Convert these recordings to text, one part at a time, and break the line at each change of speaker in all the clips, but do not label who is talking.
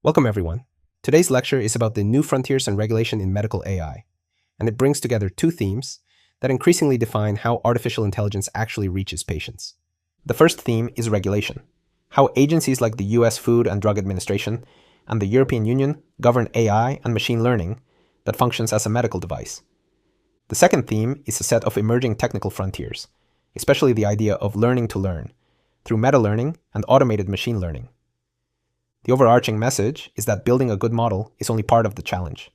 Welcome everyone. Today's lecture is about the new frontiers and regulation in medical AI, and it brings together two themes that increasingly define how artificial intelligence actually reaches patients. The first theme is regulation, how agencies like the US Food and Drug Administration and the European Union govern AI and machine learning that functions as a medical device. The second theme is a set of emerging technical frontiers, especially the idea of learning to learn through meta-learning and automated machine learning. The overarching message is that building a good model is only part of the challenge.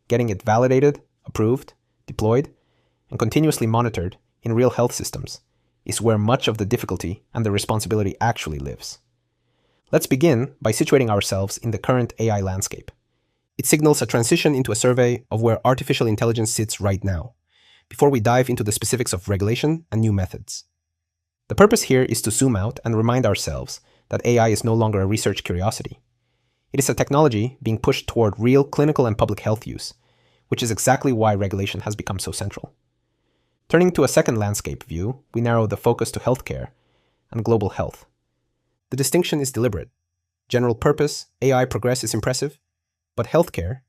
Getting it validated, approved, deployed, and continuously monitored in real health systems is where much of the difficulty and the responsibility actually lives. Let's begin by situating ourselves in the current AI landscape. It signals a transition into a survey of where artificial intelligence sits right now, before we dive into the specifics of regulation and new methods. The purpose here is to zoom out and remind ourselves that AI is no longer a research curiosity. It is a technology being pushed toward real clinical and public health use, which is exactly why regulation has become so central. Turning to a second landscape view, we narrow the focus to healthcare and global health. The distinction is deliberate. General purpose AI progress is impressive, but healthcare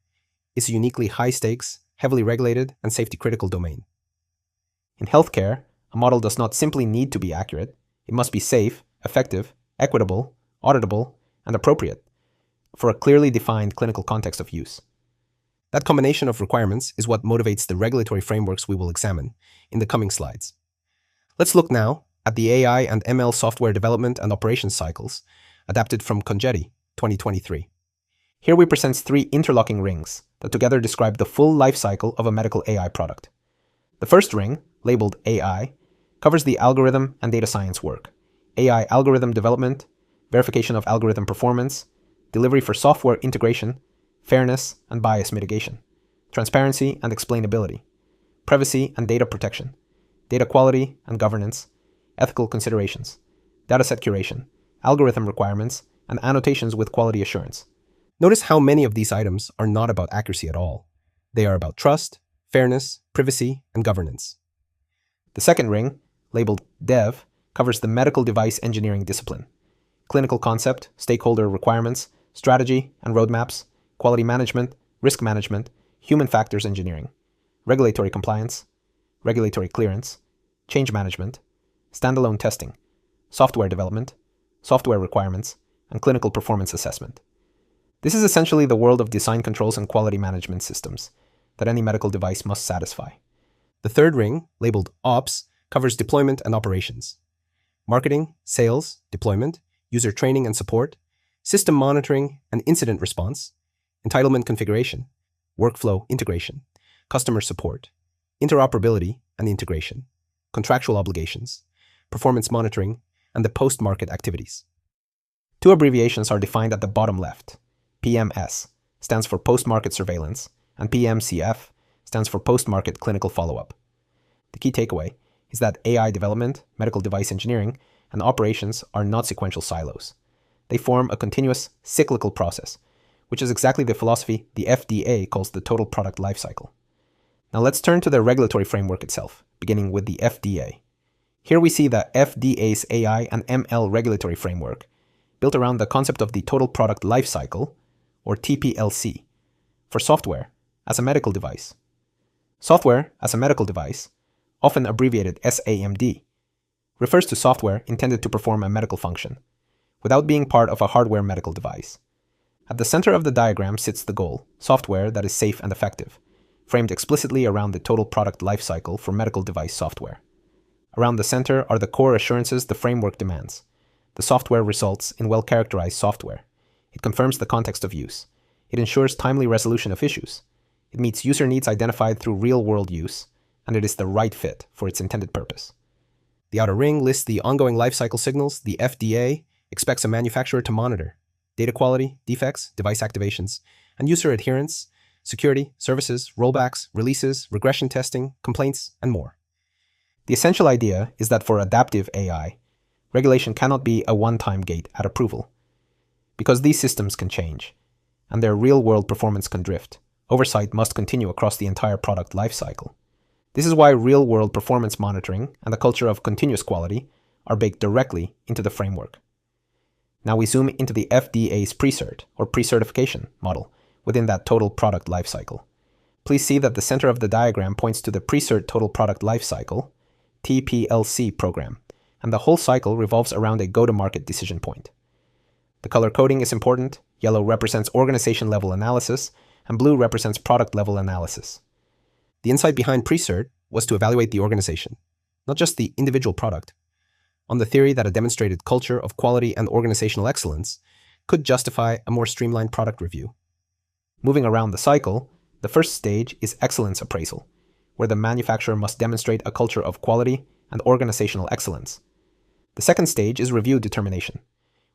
is a uniquely high-stakes, heavily regulated, and safety-critical domain. In healthcare, a model does not simply need to be accurate, it must be safe, effective, equitable, auditable, and appropriate for a clearly defined clinical context of use. That combination of requirements is what motivates the regulatory frameworks we will examine in the coming slides. Let's look now at the AI and ML software development and operations cycles adapted from Congetti 2023. Here we present three interlocking rings that together describe the full life cycle of a medical AI product. The first ring, labeled AI, covers the algorithm and data science work, AI algorithm development, verification of algorithm performance, delivery for software integration, fairness and bias mitigation, transparency and explainability, privacy and data protection, data quality and governance, ethical considerations, dataset curation, algorithm requirements, and annotations with quality assurance. Notice how many of these items are not about accuracy at all. They are about trust, fairness, privacy, and governance. The second ring, labeled Dev, covers the medical device engineering discipline, clinical concept, stakeholder requirements, strategy and roadmaps, quality management, risk management, human factors engineering, regulatory compliance, regulatory clearance, change management, standalone testing, software development, software requirements, and clinical performance assessment. This is essentially the world of design controls and quality management systems that any medical device must satisfy. The third ring, labeled Ops, covers deployment and operations, marketing, sales, deployment, user training and support, system monitoring and incident response, entitlement configuration, workflow integration, customer support, interoperability and integration, contractual obligations, performance monitoring, and the post-market activities. Two abbreviations are defined at the bottom left. PMS stands for post-market surveillance, and PMCF stands for post-market clinical follow-up. The key takeaway is that AI development, medical device engineering, and operations are not sequential silos. They form a continuous, cyclical process, which is exactly the philosophy the FDA calls the total product lifecycle. Now let's turn to the regulatory framework itself, beginning with the FDA. Here we see the FDA's AI and ML regulatory framework, built around the concept of the total product lifecycle, or TPLC, for software as a medical device. Software as a medical device, often abbreviated SAMD, refers to software intended to perform a medical function, without being part of a hardware medical device. At the center of the diagram sits the goal, software that is safe and effective, framed explicitly around the total product lifecycle for medical device software. Around the center are the core assurances the framework demands. The software results in well-characterized software. It confirms the context of use. It ensures timely resolution of issues. It meets user needs identified through real-world use, and it is the right fit for its intended purpose. The outer ring lists the ongoing lifecycle signals the FDA expects a manufacturer to monitor: data quality, defects, device activations, and user adherence, security, services, rollbacks, releases, regression testing, complaints, and more. The essential idea is that for adaptive AI, regulation cannot be a one-time gate at approval. Because these systems can change, and their real-world performance can drift, oversight must continue across the entire product lifecycle. This is why real-world performance monitoring and the culture of continuous quality are baked directly into the framework. Now we zoom into the FDA's pre-cert, or pre-certification, model within that total product lifecycle. Please see that the center of the diagram points to the pre-cert total product lifecycle, TPLC program, and the whole cycle revolves around a go-to-market decision point. The color coding is important. Yellow represents organization-level analysis, and blue represents product-level analysis. The insight behind pre-cert was to evaluate the organization, not just the individual product, on the theory that a demonstrated culture of quality and organizational excellence could justify a more streamlined product review. Moving around the cycle, the first stage is excellence appraisal, where the manufacturer must demonstrate a culture of quality and organizational excellence. The second stage is review determination,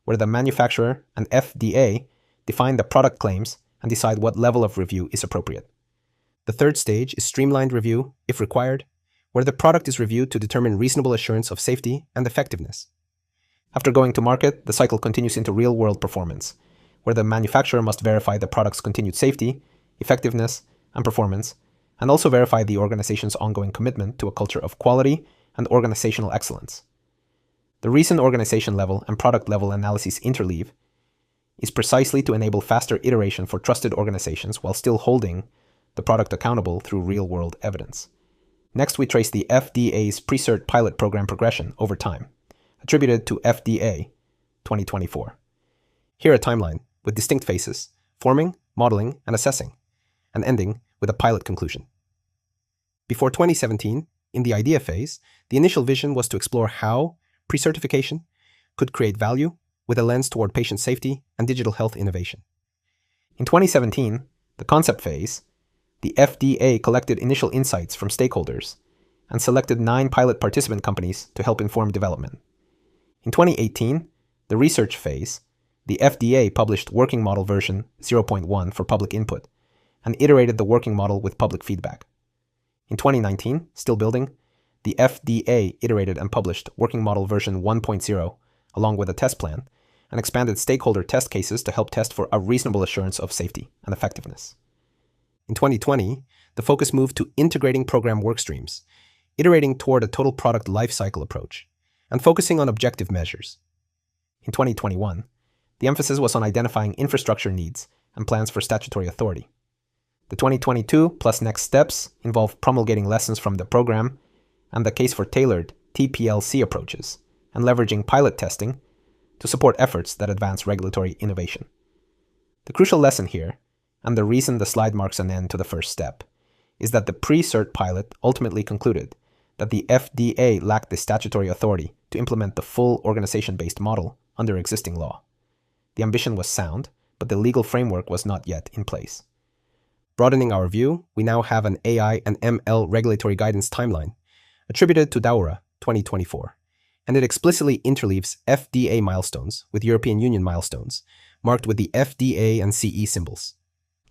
where the manufacturer and FDA define the product claims and decide what level of review is appropriate. The third stage is streamlined review, if required, where the product is reviewed to determine reasonable assurance of safety and effectiveness. After going to market, the cycle continues into real-world performance, where the manufacturer must verify the product's continued safety, effectiveness, and performance, and also verify the organization's ongoing commitment to a culture of quality and organizational excellence. The reason organization-level and product-level analyses interleave is precisely to enable faster iteration for trusted organizations while still holding the product accountable through real-world evidence. Next, we trace the FDA's pre-cert pilot program progression over time, attributed to FDA 2024. Here a timeline with distinct phases, forming, modeling, and assessing, and ending with a pilot conclusion. Before 2017, in the idea phase, the initial vision was to explore how pre-certification could create value with a lens toward patient safety and digital health innovation. In 2017, the concept phase, the FDA collected initial insights from stakeholders and selected 9 pilot participant companies to help inform development. In 2018, the research phase, the FDA published working model version 0.1 for public input and iterated the working model with public feedback. In 2019, still building, the FDA iterated and published working model version 1.0 along with a test plan and expanded stakeholder test cases to help test for a reasonable assurance of safety and effectiveness. In 2020, the focus moved to integrating program workstreams, iterating toward a total product lifecycle approach, and focusing on objective measures. In 2021, the emphasis was on identifying infrastructure needs and plans for statutory authority. The 2022 plus next steps involve promulgating lessons from the program and the case for tailored TPLC approaches, and leveraging pilot testing to support efforts that advance regulatory innovation. The crucial lesson here, and the reason the slide marks an end to the first step, is that the pre-cert pilot ultimately concluded that the FDA lacked the statutory authority to implement the full organization-based model under existing law. The ambition was sound, but the legal framework was not yet in place. Broadening our view, we now have an AI and ML regulatory guidance timeline, attributed to Daura 2024, and it explicitly interleaves FDA milestones with European Union milestones, marked with the FDA and CE symbols.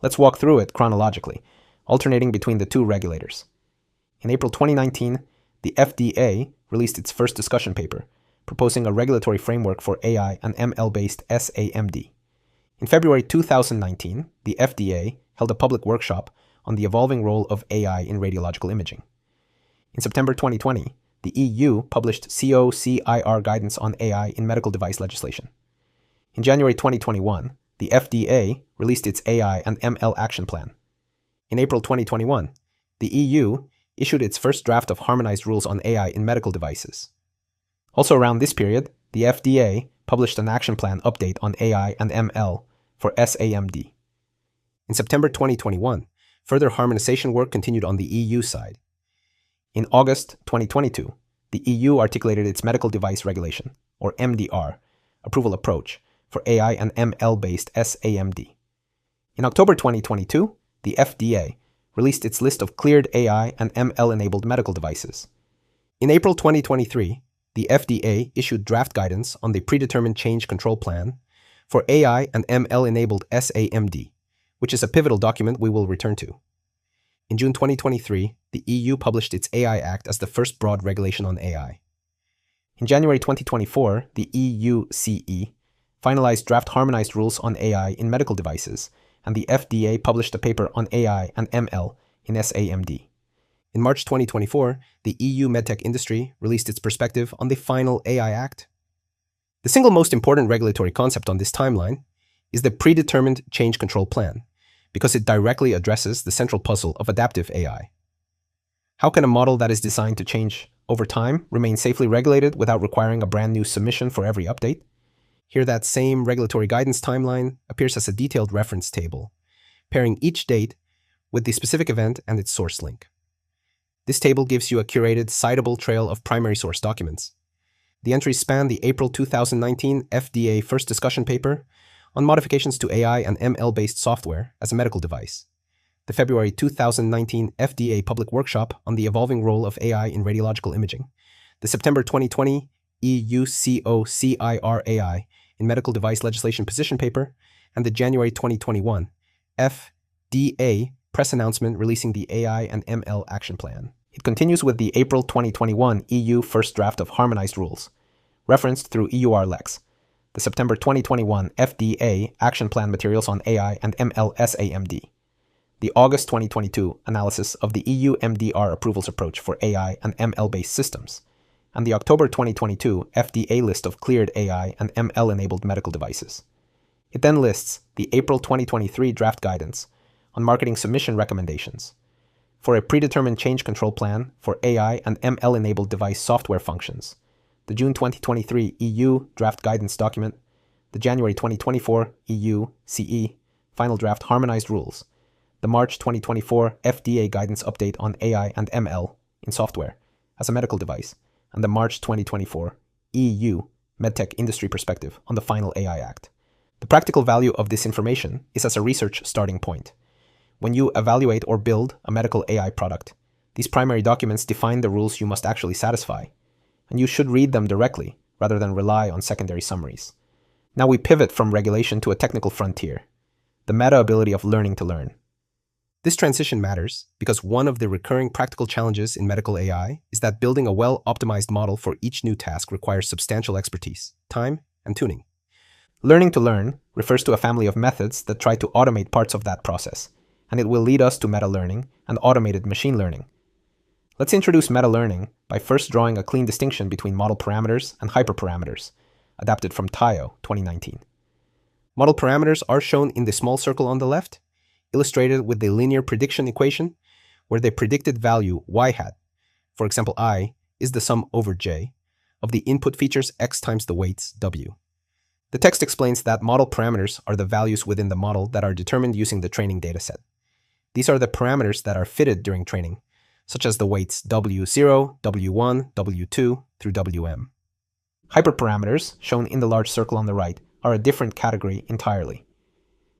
Let's walk through it chronologically, alternating between the two regulators. In April 2019, the FDA released its first discussion paper, proposing a regulatory framework for AI and ML-based SAMD. In February 2019, the FDA held a public workshop on the evolving role of AI in radiological imaging. In September 2020, the EU published COCIR guidance on AI in medical device legislation. In January 2021, the FDA released its AI and ML action plan. In April 2021, the EU issued its first draft of harmonized rules on AI in medical devices. Also around this period, the FDA published an action plan update on AI and ML for SAMD. In September 2021, further harmonization work continued on the EU side. In August 2022, the EU articulated its medical device regulation, or MDR, approval approach for AI and ML-based SAMD. In October 2022, the FDA released its list of cleared AI and ML-enabled medical devices. In April 2023, the FDA issued draft guidance on the Predetermined Change Control Plan for AI and ML-enabled SAMD, which is a pivotal document we will return to. In June 2023, the EU published its AI Act as the first broad regulation on AI. In January 2024, the EU CE finalized draft harmonized rules on AI in medical devices, and the FDA published a paper on AI and ML in SAMD. In March 2024, the EU medtech industry released its perspective on the final AI Act. The single most important regulatory concept on this timeline is the Predetermined Change Control Plan, because it directly addresses the central puzzle of adaptive AI. How can a model that is designed to change over time remain safely regulated without requiring a brand new submission for every update? Here, that same regulatory guidance timeline appears as a detailed reference table, pairing each date with the specific event and its source link. This table gives you a curated, citable trail of primary source documents. The entries span the April 2019 FDA first discussion paper on modifications to AI and ML-based software as a medical device, the February 2019 FDA public workshop on the evolving role of AI in radiological imaging, the September 2020 EU-COCIR-AI in medical device legislation position paper, and the January 2021 FDA press announcement releasing the AI and ML action plan. It continues with the April 2021 EU first draft of harmonized rules, referenced through EUR Lex, the September 2021 FDA action plan materials on AI and ML SAMD, the August 2022 analysis of the EU MDR approvals approach for AI and ML-based systems, and the October 2022 FDA list of cleared AI and ML-enabled medical devices. It then lists the April 2023 draft guidance on marketing submission recommendations for a predetermined change control plan for AI and ML-enabled device software functions, the June 2023 EU draft guidance document, the January 2024 EU CE final draft harmonized rules, the March 2024 FDA guidance update on AI and ML in software as a medical device, and the March 2024 EU MedTech industry perspective on the final AI Act. The practical value of this information is as a research starting point. When you evaluate or build a medical AI product, these primary documents define the rules you must actually satisfy, and you should read them directly rather than rely on secondary summaries. Now we pivot from regulation to a technical frontier, the meta ability of learning to learn. This transition matters because one of the recurring practical challenges in medical AI is that building a well-optimized model for each new task requires substantial expertise, time, and tuning. Learning to learn refers to a family of methods that try to automate parts of that process, and it will lead us to meta-learning and automated machine learning. Let's introduce meta-learning by first drawing a clean distinction between model parameters and hyperparameters, adapted from Tayo 2019. Model parameters are shown in the small circle on the left, illustrated with the linear prediction equation, where the predicted value y hat, for example I, is the sum over j, of the input features x times the weights w. The text explains that model parameters are the values within the model that are determined using the training dataset. These are the parameters that are fitted during training, such as the weights W0, W1, W2 through Wm. Hyperparameters, shown in the large circle on the right, are a different category entirely.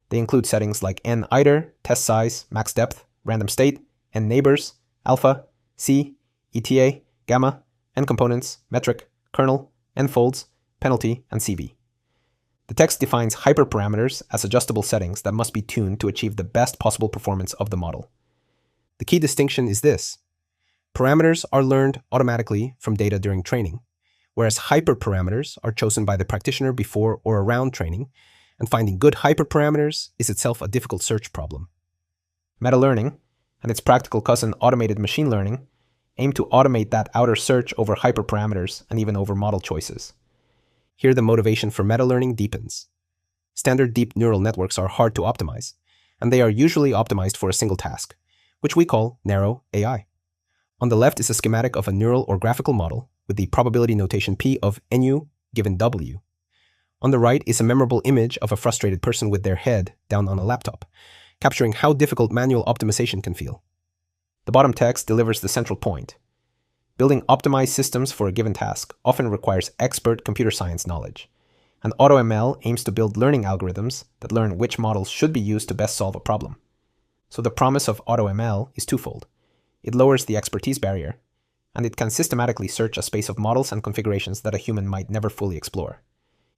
They include settings like n iter, test size, max depth, random state, n neighbors, alpha, c, eta, gamma, n components, metric, kernel, n folds, penalty, and CV. The text defines hyperparameters as adjustable settings that must be tuned to achieve the best possible performance of the model. The key distinction is this: parameters are learned automatically from data during training, whereas hyperparameters are chosen by the practitioner before or around training, and finding good hyperparameters is itself a difficult search problem. Meta-learning, and its practical cousin automated machine learning, aim to automate that outer search over hyperparameters and even over model choices. Here the motivation for meta-learning deepens. Standard deep neural networks are hard to optimize, and they are usually optimized for a single task, which we call narrow AI. On the left is a schematic of a neural or graphical model with the probability notation P of NU given W. On the right is a memorable image of a frustrated person with their head down on a laptop, capturing how difficult manual optimization can feel. The bottom text delivers the central point. Building optimized systems for a given task often requires expert computer science knowledge, and AutoML aims to build learning algorithms that learn which models should be used to best solve a problem. So the promise of AutoML is twofold. It lowers the expertise barrier, and it can systematically search a space of models and configurations that a human might never fully explore.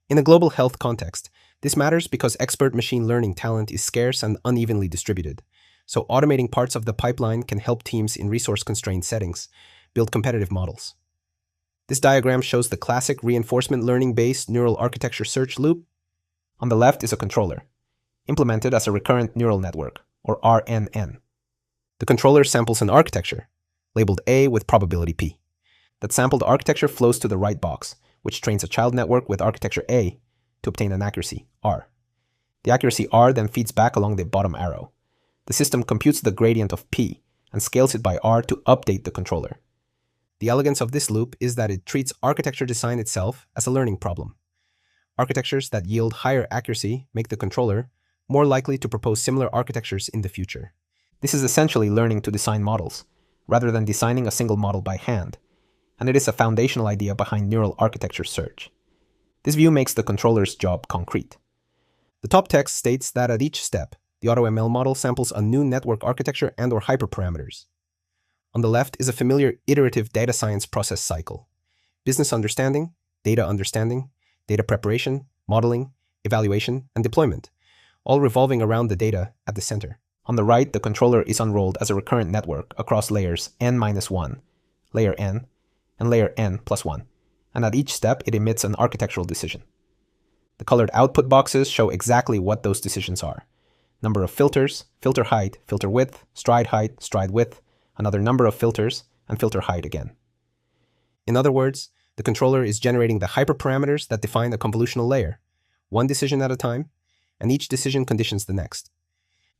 In a global health context, this matters because expert machine learning talent is scarce and unevenly distributed, so automating parts of the pipeline can help teams in resource-constrained settings build competitive models. This diagram shows the classic reinforcement learning-based neural architecture search loop. On the left is a controller, implemented as a recurrent neural network, or RNN. The controller samples an architecture, labeled A with probability P. That sampled architecture flows to the right box, which trains a child network with architecture A to obtain an accuracy R. The accuracy R then feeds back along the bottom arrow. The system computes the gradient of P and scales it by R to update the controller. The elegance of this loop is that it treats architecture design itself as a learning problem. Architectures that yield higher accuracy make the controller more likely to propose similar architectures in the future. This is essentially learning to design models, rather than designing a single model by hand, and it is a foundational idea behind neural architecture search. This view makes the controller's job concrete. The top text states that at each step, the AutoML model samples a new network architecture and/or hyperparameters. On the left is a familiar iterative data science process cycle: business understanding, data preparation, modeling, evaluation, and deployment, all revolving around the data at the center. On the right, the controller is unrolled as a recurrent network across layers n-1, layer n, and layer n+1, and at each step it emits an architectural decision. The colored output boxes show exactly what those decisions are: number of filters, filter height, filter width, stride height, stride width, another number of filters, and filter height again. In other words, the controller is generating the hyperparameters that define a convolutional layer, one decision at a time, and each decision conditions the next.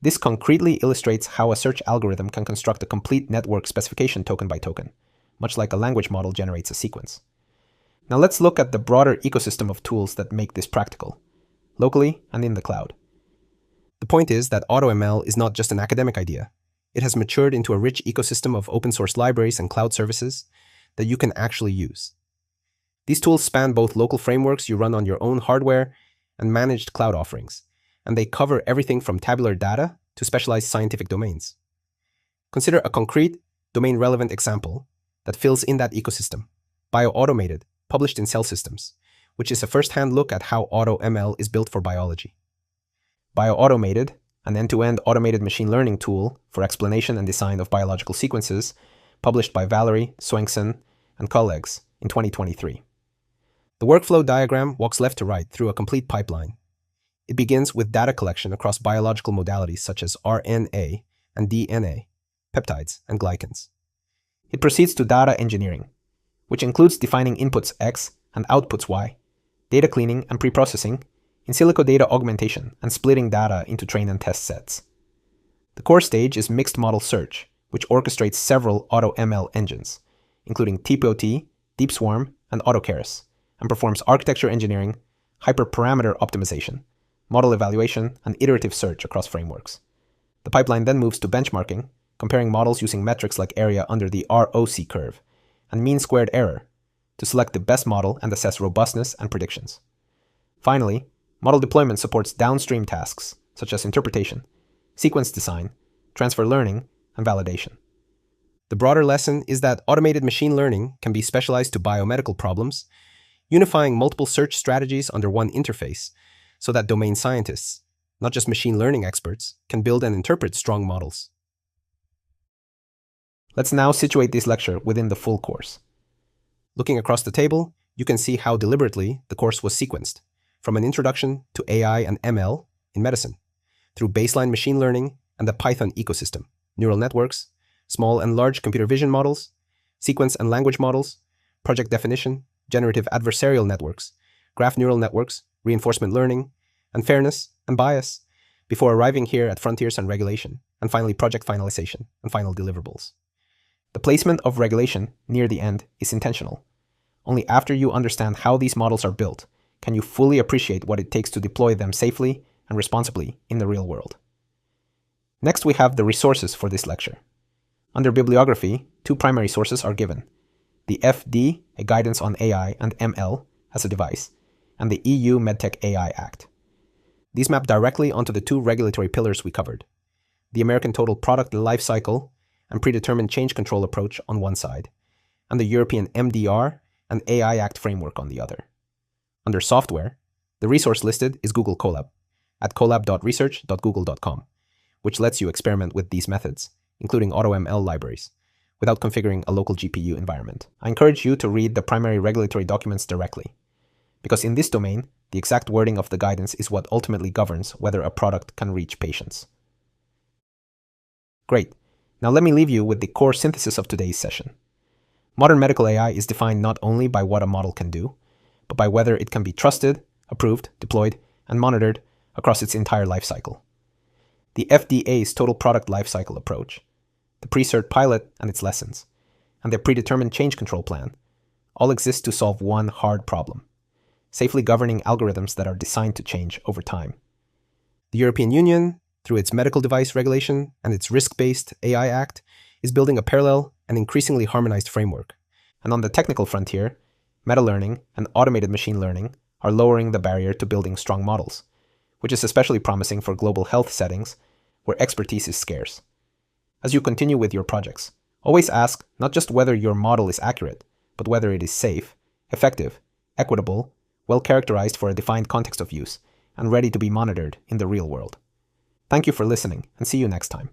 This concretely illustrates how a search algorithm can construct a complete network specification token by token, much like a language model generates a sequence. Now let's look at the broader ecosystem of tools that make this practical, locally and in the cloud. The point is that AutoML is not just an academic idea. It has matured into a rich ecosystem of open source libraries and cloud services that you can actually use. These tools span both local frameworks you run on your own hardware and managed cloud offerings, and they cover everything from tabular data to specialized scientific domains. Consider a concrete, domain-relevant example that fills in that ecosystem: BioAutoMATED, published in Cell Systems, which is a first-hand look at how AutoML is built for biology. BioAutoMATED, an end-to-end automated machine learning tool for explanation and design of biological sequences, published by Valerie, Swankson, and colleagues in 2023. The workflow diagram walks left to right through a complete pipeline. It begins with data collection across biological modalities such as RNA and DNA, peptides, and glycans. It proceeds to data engineering, which includes defining inputs X and outputs Y, data cleaning and preprocessing, in silico data augmentation, and splitting data into train and test sets. The core stage is mixed model search, which orchestrates several AutoML engines, including TPOT, Deep Swarm, and AutoKeras, and performs architecture engineering, hyperparameter optimization, model evaluation, and iterative search across frameworks. The pipeline then moves to benchmarking, comparing models using metrics like area under the ROC curve and mean squared error to select the best model and assess robustness and predictions. Finally, model deployment supports downstream tasks such as interpretation, sequence design, transfer learning, and validation. The broader lesson is that automated machine learning can be specialized to biomedical problems, unifying multiple search strategies under one interface so that domain scientists, not just machine learning experts, can build and interpret strong models. Let's now situate this lecture within the full course. Looking across the table, you can see how deliberately the course was sequenced, from an introduction to AI and ML in medicine, through baseline machine learning and the Python ecosystem, neural networks, small and large computer vision models, sequence and language models, project definition, generative adversarial networks, graph neural networks, reinforcement learning, and fairness and bias, before arriving here at frontiers and regulation, and finally project finalization and final deliverables. The placement of regulation near the end is intentional. Only after you understand how these models are built can you fully appreciate what it takes to deploy them safely and responsibly in the real world. Next, we have the resources for this lecture. Under bibliography, two primary sources are given: the FD, a guidance on AI and ML as a device, and the EU MedTech AI Act. These map directly onto the two regulatory pillars we covered: the American Total Product Lifecycle and Predetermined Change Control approach on one side, and the European MDR and AI Act framework on the other. Under software, the resource listed is Google Colab at colab.research.google.com, which lets you experiment with these methods, including AutoML libraries, without configuring a local GPU environment. I encourage you to read the primary regulatory documents directly, because in this domain, the exact wording of the guidance is what ultimately governs whether a product can reach patients. Great. Now let me leave you with the core synthesis of today's session. Modern medical AI is defined not only by what a model can do, but by whether it can be trusted, approved, deployed, and monitored across its entire lifecycle. The FDA's Total Product Lifecycle approach, the pre-cert pilot and its lessons, and the Predetermined Change Control Plan all exist to solve one hard problem: safely governing algorithms that are designed to change over time. The European Union, through its medical device regulation and its risk-based AI Act, is building a parallel and increasingly harmonized framework. And on the technical frontier, meta-learning and automated machine learning are lowering the barrier to building strong models, which is especially promising for global health settings where expertise is scarce. As you continue with your projects, always ask not just whether your model is accurate, but whether it is safe, effective, equitable, well characterized for a defined context of use, and ready to be monitored in the real world. Thank you for listening, and see you next time.